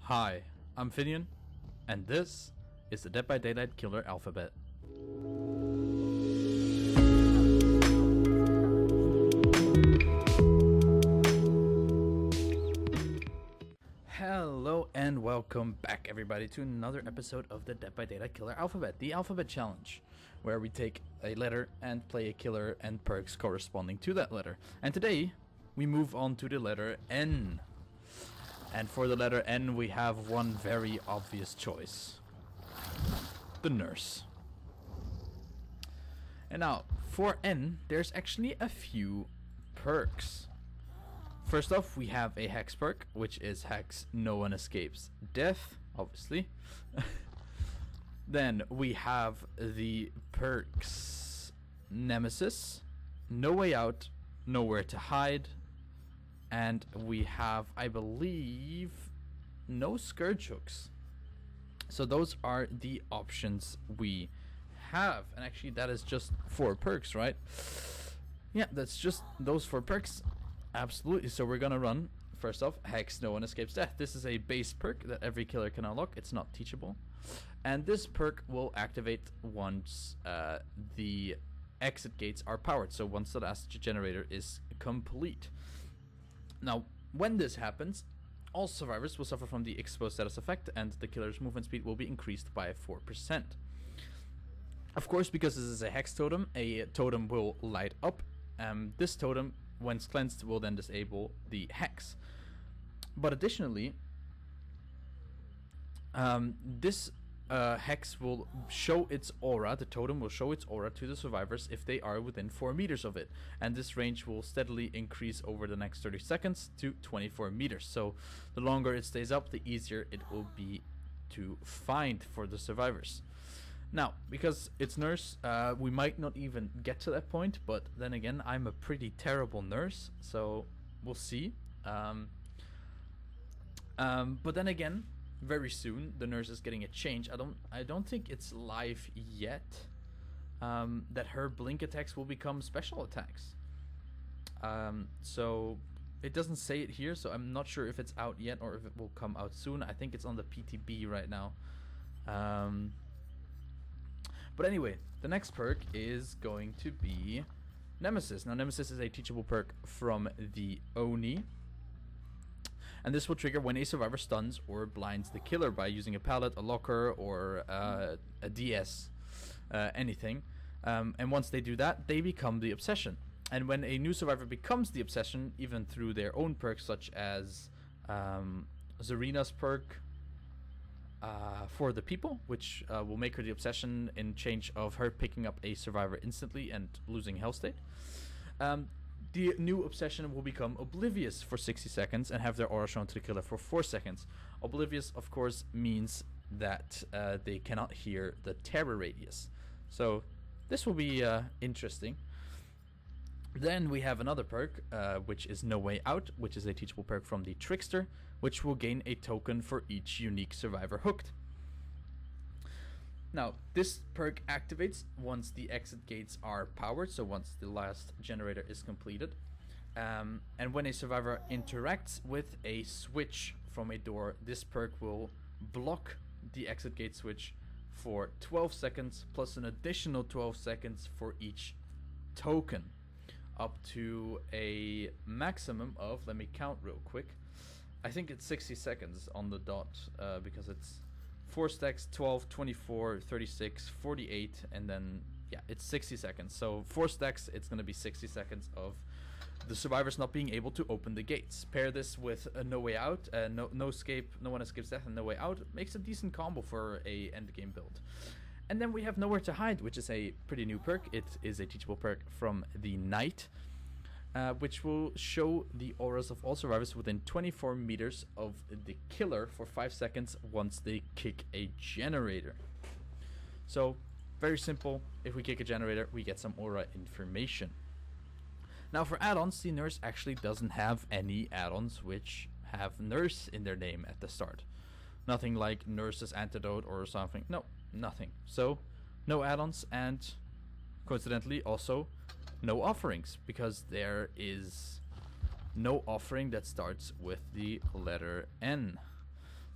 Hi, I'm Finian, and this is the Dead by Daylight Killer Alphabet. Hello and welcome back everybody to another episode of the Dead by Daylight Killer Alphabet, the Alphabet Challenge, where we take a letter and play a killer and perks corresponding to that letter. And today, we move on to the letter N. And for the letter N, we have one very obvious choice. The nurse. And now, for N, there's actually a few perks. First off, we have a hex perk, which is hex no one escapes death, obviously. Then we have the perks Nemesis, No Way Out, Nowhere to Hide, and we have, I believe, no Scourge Hooks. So those are the options we have. And actually that is just 4 perks, right? Yeah, that's just those 4 perks. Absolutely. So we're gonna run, first off, Hex No One Escapes Death. This is a base perk that every killer can unlock. It's not teachable. And this perk will activate once the exit gates are powered. So once the last generator is complete. Now, when this happens, all survivors will suffer from the exposed status effect, and the killer's movement speed will be increased by 4%. Of course, because this is a hex totem, a totem will light up. This totem, when cleansed, will then disable the hex. But additionally, this hex will show its aura, the totem will show its aura to the survivors if they are within 4 meters of it. And this range will steadily increase over the next 30 seconds to 24 meters. So the longer it stays up, the easier it will be to find for the survivors. Now, because it's nurse, we might not even get to that point, but then again, I'm a pretty terrible nurse, so we'll see. But then again, very soon the nurse is getting a change. I don't think it's live yet. That her blink attacks will become special attacks. So it doesn't say it here, so I'm not sure if it's out yet or if it will come out soon. I think it's on the PTB right now. But anyway, the next perk is going to be Nemesis. Now, Nemesis is a teachable perk from the Oni. And this will trigger when a survivor stuns or blinds the killer by using a pallet, a locker, or a DS, anything. And once they do that, they become the obsession. And when a new survivor becomes the obsession, even through their own perks, such as Zarina's perk, for the people, which will make her the obsession in change of her picking up a survivor instantly and losing health state. The new obsession will become oblivious for 60 seconds and have their aura shown to the killer for 4 seconds. Oblivious, of course, means that they cannot hear the terror radius. So this will be interesting. Then we have another perk, which is No Way Out, which is a teachable perk from the Trickster, which will gain a token for each unique survivor hooked. Now, this perk activates once the exit gates are powered, so once the last generator is completed. And when a survivor interacts with a switch from a door, this perk will block the exit gate switch for 12 seconds, plus an additional 12 seconds for each token, up to a maximum of, let me count real quick, I think it's 60 seconds on the dot, because it's 4 stacks, 12, 24, 36, 48, and then, yeah, it's 60 seconds. So 4 stacks, it's going to be 60 seconds of the survivors not being able to open the gates. Pair this with a No Way Out, no escape, No One Escapes Death, and No Way Out. It makes a decent combo for a endgame build. And then we have Nowhere to Hide, which is a pretty new perk. It is a teachable perk from the Knight, which will show the auras of all survivors within 24 meters of the killer for 5 seconds once they kick a generator. So, very simple. If we kick a generator, we get some aura information. Now, for add-ons, the nurse actually doesn't have any add-ons which have nurse in their name at the start. Nothing like nurse's antidote or something. No, nothing. So, no add-ons, and coincidentally also no offerings, because there is no offering that starts with the letter N.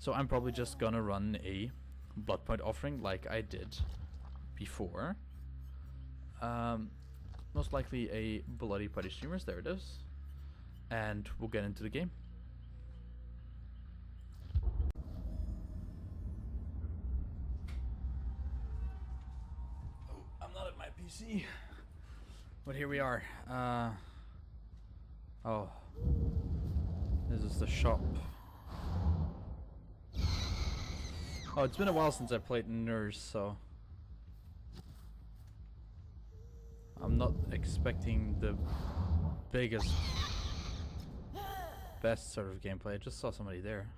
So I'm probably just gonna run a blood point offering like I did before. Most likely a bloody putty streamers, there it is. And we'll get into the game. Oh, I'm not at my PC. But here we are. Oh. This is the shop. Oh, it's been a while since I played Nurse, so I'm not expecting the biggest, best sort of gameplay. I just saw somebody there.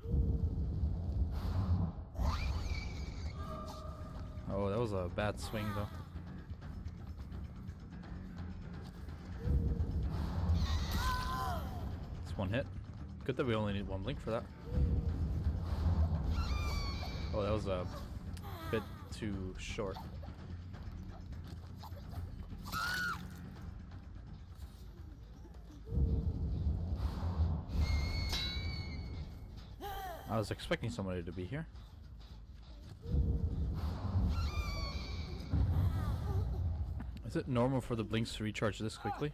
Oh, that was a bad swing though. It's one hit. Good that we only need one blink for that. Oh, that was a bit too short. I was expecting somebody to be here. Is it normal for the blinks to recharge this quickly?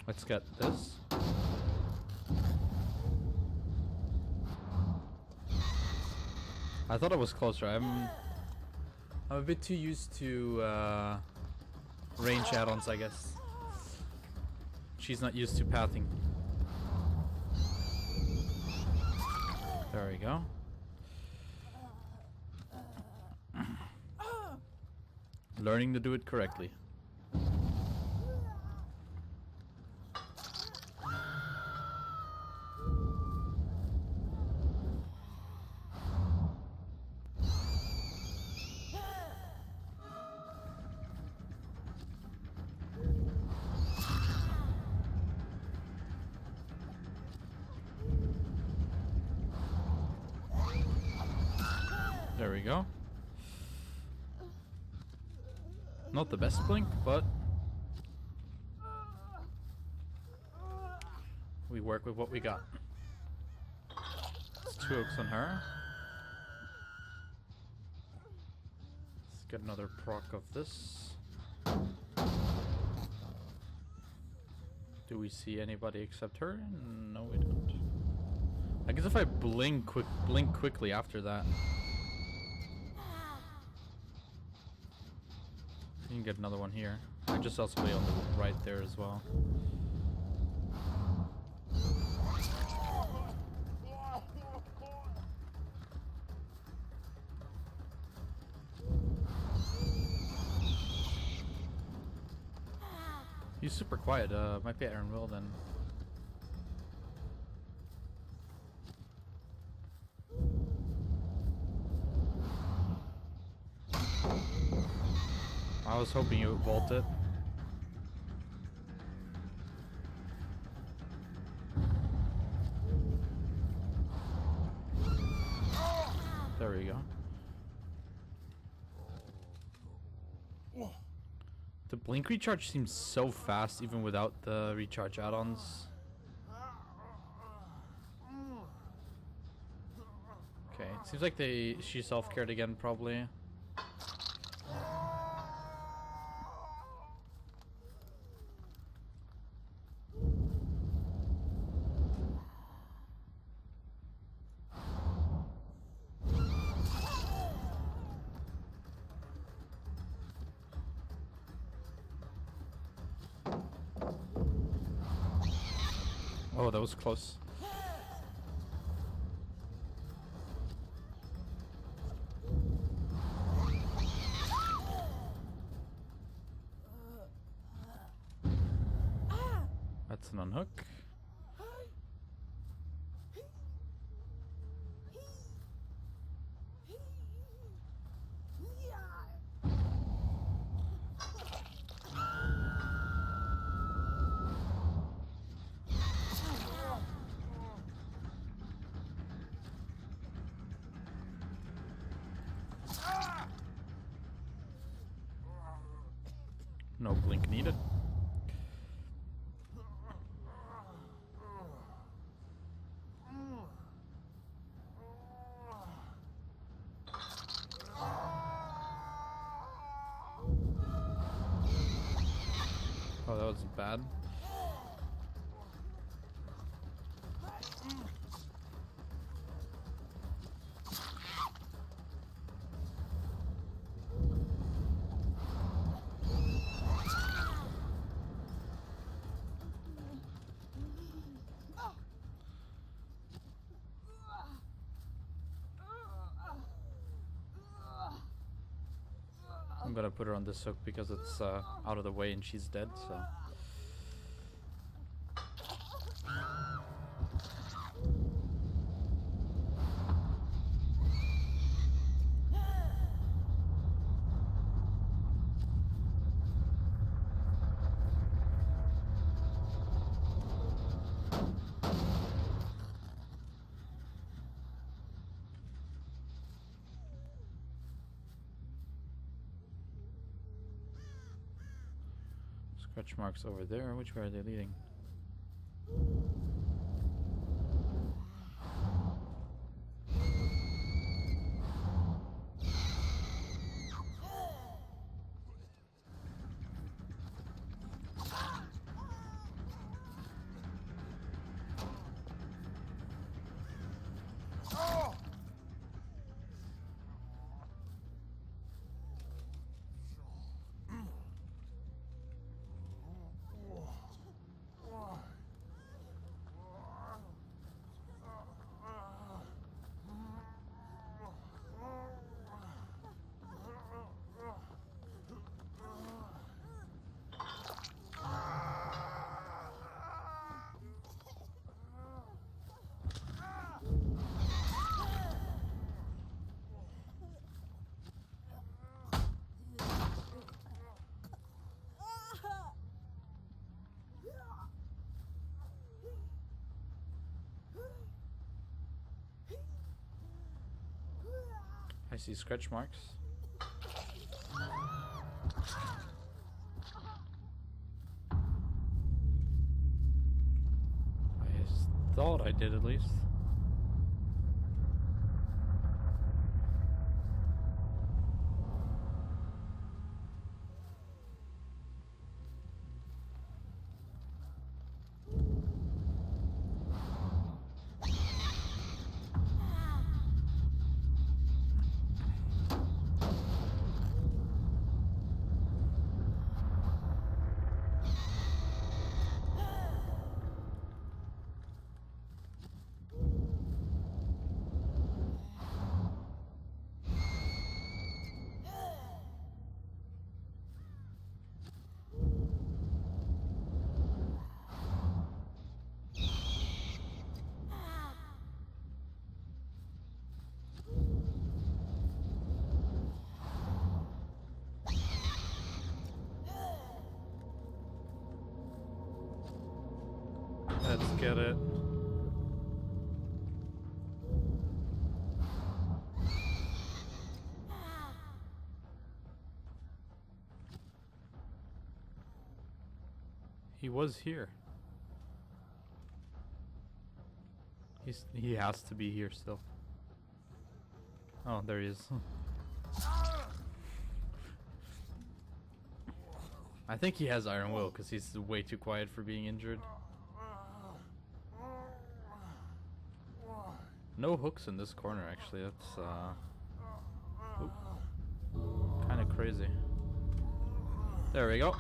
Let's get this. I thought it was closer. I'm a bit too used to range add-ons, I guess. She's not used to pathing. There we go. Learning to do it correctly. There we go. Not the best blink, but we work with what we got. It's 2 hooks on her. Let's get another proc of this. Do we see anybody except her? No, we don't. I guess if I blink quickly after that. You can get another one here. I just saw somebody on the right there as well. He's super quiet. Might be Aaron Will then. I was hoping you would vault it. There we go. The blink recharge seems so fast even without the recharge add-ons. Okay, it seems like she self-cared again probably. Oh, that was close. That's an unhook. No blink needed. Oh, that was bad. I'm gonna put her on this hook because it's out of the way and she's dead, so. Scratch marks over there. Which way are they leading? I see scratch marks. I thought I did at least. Let's get it. He was here. He has to be here still. Oh, there he is. I think he has Iron Will because he's way too quiet for being injured. No hooks in this corner, actually. That's kind of crazy. There we go.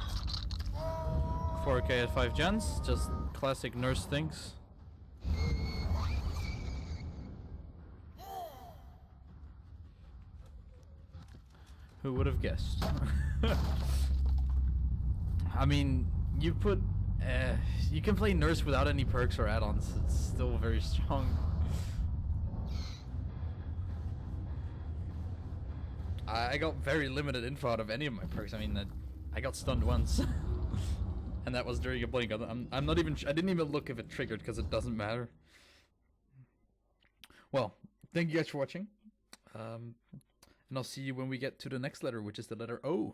4K at 5 gens, just classic nurse things. Who would have guessed? I mean, you can play nurse without any perks or add-ons. It's still very strong. I got very limited info out of any of my perks. I mean, I got stunned once, and that was during a blink. I'm not even. I didn't even look if it triggered because it doesn't matter. Well, thank you guys for watching, and I'll see you when we get to the next letter, which is the letter O.